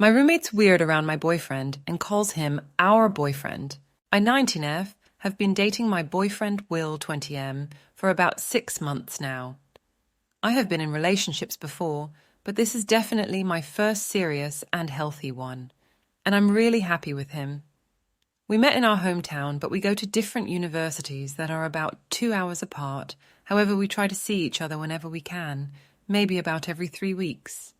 My roommate's weird around my boyfriend and calls him our boyfriend. I, 19F, have been dating my boyfriend Will, 20M, for about 6 months now. I have been in relationships before, but this is definitely my first serious and healthy one, and I'm really happy with him. We met in our hometown, but we go to different universities that are about 2 hours apart. However, we try to see each other whenever we can, maybe about every 3 weeks.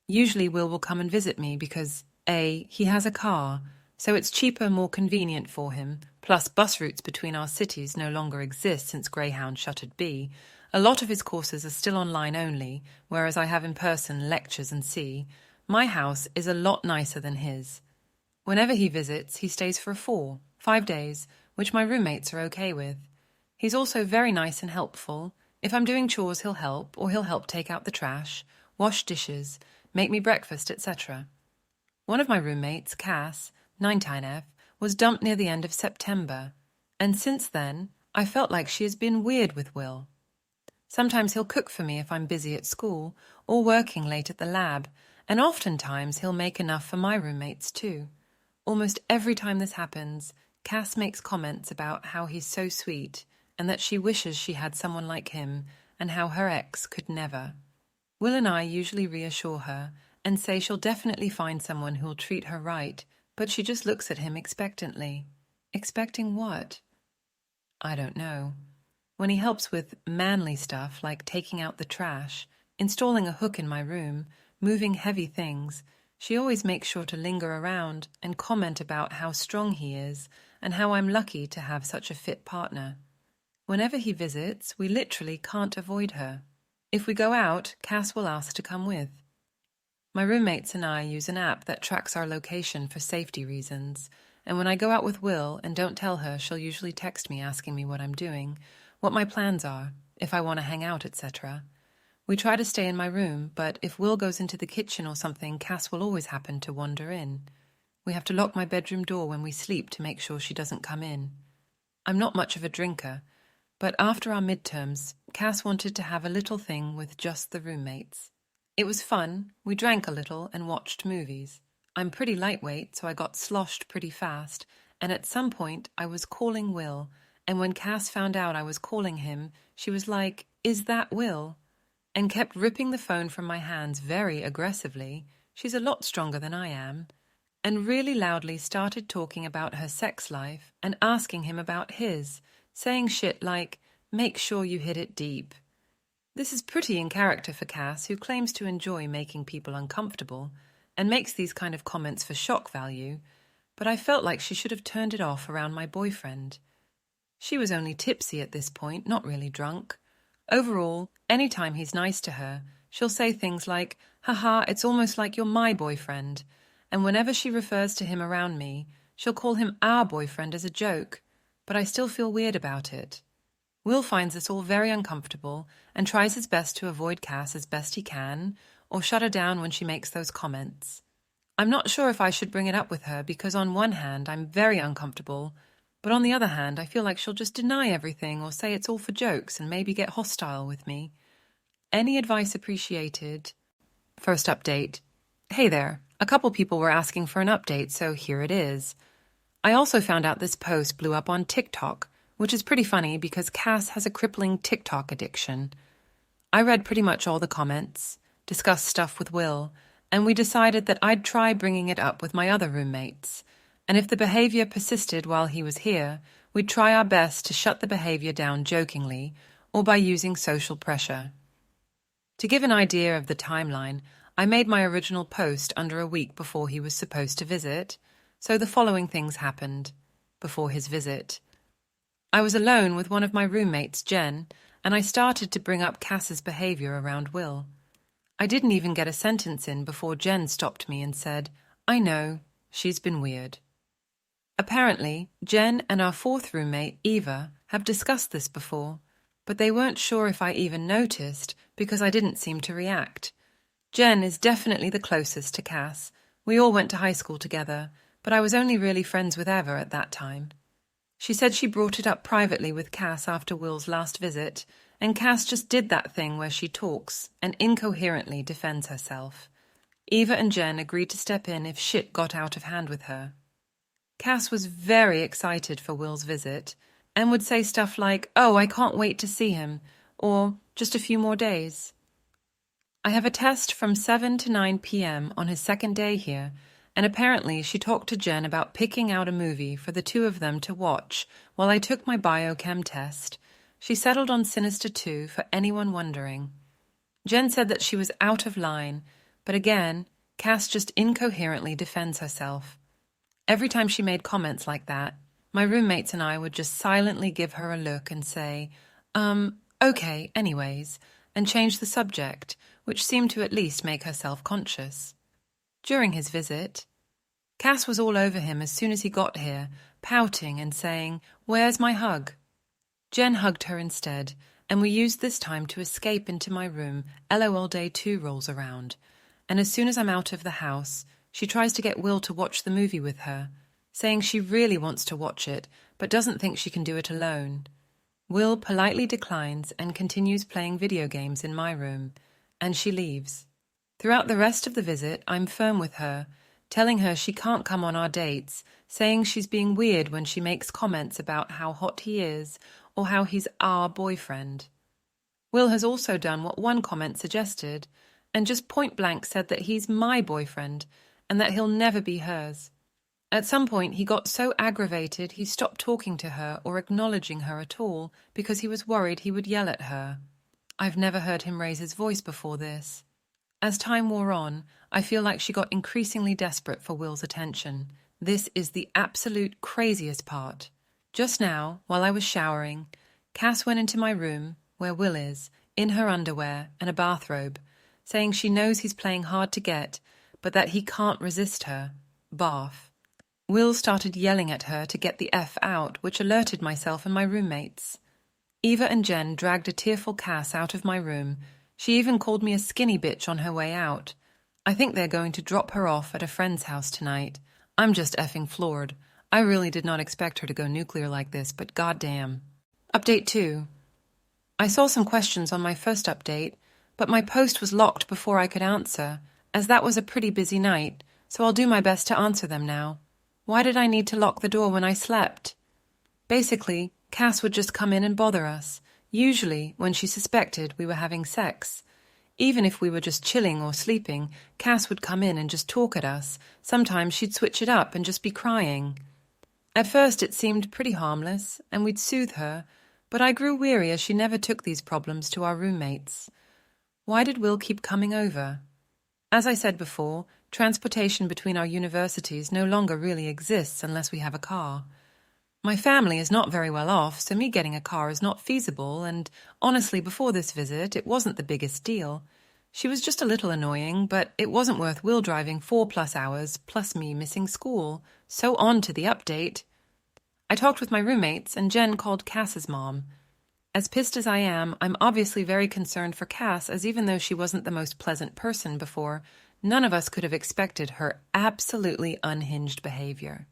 Usually Will come and visit me because A, he has a car, so it's cheaper and more convenient for him, plus bus routes between our cities no longer exist since Greyhound shuttered B. A lot of his courses are still online only, whereas I have in-person lectures and C. My house is a lot nicer than his. Whenever he visits, he stays for 5 days, which my roommates are okay with. He's also very nice and helpful. If I'm doing chores, he'll help, or he'll help take out the trash, wash dishes, make me breakfast, etc. One of my roommates, Cass, 19F, was dumped near the end of September, and since then, I felt like she has been weird with Will. Sometimes he'll cook for me if I'm busy at school or working late at the lab, and oftentimes he'll make enough for my roommates too. Almost every time this happens, Cass makes comments about how he's so sweet and that she wishes she had someone like him and how her ex could never. Will and I usually reassure her and say she'll definitely find someone who'll treat her right, but she just looks at him expectantly. Expecting what? I don't know. When he helps with manly stuff like taking out the trash, installing a hook in my room, moving heavy things, she always makes sure to linger around and comment about how strong he is and how I'm lucky to have such a fit partner. Whenever he visits, we literally can't avoid her. If we go out, Cass will ask to come with. My roommates and I use an app that tracks our location for safety reasons, and when I go out with Will and don't tell her, she'll usually text me asking me what I'm doing, what my plans are, if I want to hang out, etc. We try to stay in my room, but if Will goes into the kitchen or something, Cass will always happen to wander in. We have to lock my bedroom door when we sleep to make sure she doesn't come in. I'm not much of a drinker, but after our midterms, Cass wanted to have a little thing with just the roommates. It was fun, we drank a little and watched movies. I'm pretty lightweight, so I got sloshed pretty fast, and at some point I was calling Will, and when Cass found out I was calling him, she was like, "Is that Will?" and kept ripping the phone from my hands very aggressively. She's a lot stronger than I am. And really loudly started talking about her sex life and asking him about his, saying shit like, "Make sure you hit it deep." This is pretty in character for Cass, who claims to enjoy making people uncomfortable and makes these kind of comments for shock value, but I felt like she should have turned it off around my boyfriend. She was only tipsy at this point, not really drunk. Overall, anytime he's nice to her, she'll say things like, "Haha, it's almost like you're my boyfriend," and whenever she refers to him around me, she'll call him our boyfriend as a joke, but I still feel weird about it. Will finds this all very uncomfortable and tries his best to avoid Cass as best he can, or shut her down when she makes those comments. I'm not sure if I should bring it up with her because on one hand I'm very uncomfortable, but on the other hand I feel like she'll just deny everything or say it's all for jokes and maybe get hostile with me. Any advice appreciated. First update. Hey there, a couple people were asking for an update, so here it is. I also found out this post blew up on TikTok, which is pretty funny because Cass has a crippling TikTok addiction. I read pretty much all the comments, discussed stuff with Will, and we decided that I'd try bringing it up with my other roommates, and if the behavior persisted while he was here, we'd try our best to shut the behavior down jokingly or by using social pressure. To give an idea of the timeline, I made my original post under a week before he was supposed to visit, so the following things happened before his visit. I was alone with one of my roommates, Jen, and I started to bring up Cass's behavior around Will. I didn't even get a sentence in before Jen stopped me and said, "I know, she's been weird." Apparently, Jen and our fourth roommate, Eva, have discussed this before, but they weren't sure if I even noticed because I didn't seem to react. Jen is definitely the closest to Cass. We all went to high school together, but I was only really friends with Eva at that time. She said she brought it up privately with Cass after Will's last visit, and Cass just did that thing where she talks and incoherently defends herself. Eva and Jen agreed to step in if shit got out of hand with her. Cass was very excited for Will's visit and would say stuff like, "Oh, I can't wait to see him," or "just a few more days." I have a test from 7 to 9 p.m. on his second day here, and apparently she talked to Jen about picking out a movie for the two of them to watch while I took my biochem test. She settled on Sinister 2 for anyone wondering. Jen said that she was out of line, but again, Cass just incoherently defends herself. Every time she made comments like that, my roommates and I would just silently give her a look and say, okay, anyways, and change the subject, which seemed to at least make her self-conscious. During his visit, Cass was all over him as soon as he got here, pouting and saying, "Where's my hug?" Jen hugged her instead, and we used this time to escape into my room. LOL Day 2 rolls around, and as soon as I'm out of the house, she tries to get Will to watch the movie with her, saying she really wants to watch it, but doesn't think she can do it alone. Will politely declines and continues playing video games in my room, and she leaves. Throughout the rest of the visit, I'm firm with her, telling her she can't come on our dates, saying she's being weird when she makes comments about how hot he is or how he's our boyfriend. Will has also done what one comment suggested, and just point-blank said that he's my boyfriend and that he'll never be hers. At some point, he got so aggravated he stopped talking to her or acknowledging her at all because he was worried he would yell at her. I've never heard him raise his voice before this. As time wore on, I feel like she got increasingly desperate for Will's attention. This is the absolute craziest part. Just now, while I was showering, Cass went into my room, where Will is, in her underwear and a bathrobe, saying she knows he's playing hard to get, but that he can't resist her. Barf. Will started yelling at her to get the F out, which alerted myself and my roommates. Eva and Jen dragged a tearful Cass out of my room. She even called me a skinny bitch on her way out. I think they're going to drop her off at a friend's house tonight. I'm just effing floored. I really did not expect her to go nuclear like this, but goddamn. Update 2. I saw some questions on my first update, but my post was locked before I could answer, as that was a pretty busy night, so I'll do my best to answer them now. Why did I need to lock the door when I slept? Basically, Cass would just come in and bother us, usually when she suspected we were having sex. Even if we were just chilling or sleeping, Cass would come in and just talk at us. Sometimes she'd switch it up and just be crying. At first it seemed pretty harmless, and we'd soothe her, but I grew weary as she never took these problems to our roommates. Why did Will keep coming over? As I said before, transportation between our universities no longer really exists unless we have a car. My family is not very well off, so me getting a car is not feasible, and honestly, before this visit, it wasn't the biggest deal. She was just a little annoying, but it wasn't worth Will driving 4+ hours, plus me missing school. So on to the update. I talked with my roommates, and Jen called Cass's mom. As pissed as I am, I'm obviously very concerned for Cass, as even though she wasn't the most pleasant person before, none of us could have expected her absolutely unhinged behavior.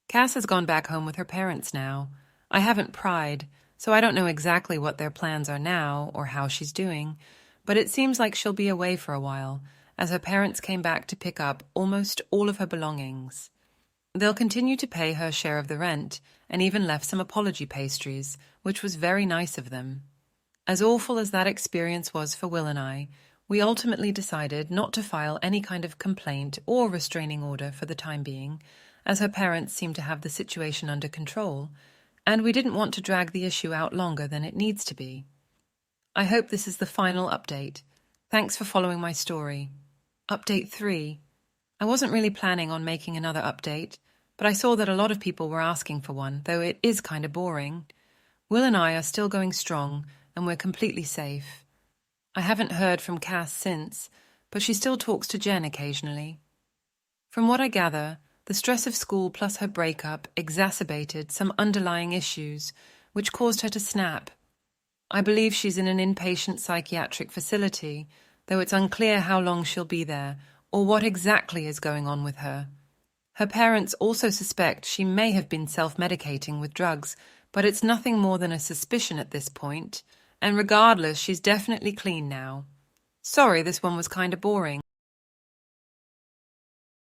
Cass has gone back home with her parents now. I haven't pried, so I don't know exactly what their plans are now or how she's doing, but it seems like she'll be away for a while, as her parents came back to pick up almost all of her belongings. They'll continue to pay her share of the rent, and even left some apology pastries, which was very nice of them. As awful as that experience was for Will and I, we ultimately decided not to file any kind of complaint or restraining order for the time being, as her parents seemed to have the situation under control, and we didn't want to drag the issue out longer than it needs to be. I hope this is the final update. Thanks for following my story. Update 3. I wasn't really planning on making another update, but I saw that a lot of people were asking for one, though it is kind of boring. Will and I are still going strong, and we're completely safe. I haven't heard from Cass since, but she still talks to Jen occasionally. From what I gather, the stress of school plus her breakup exacerbated some underlying issues, which caused her to snap. I believe she's in an inpatient psychiatric facility, though it's unclear how long she'll be there or what exactly is going on with her. Her parents also suspect she may have been self-medicating with drugs, but it's nothing more than a suspicion at this point, and regardless, she's definitely clean now. Sorry, this one was kinda boring.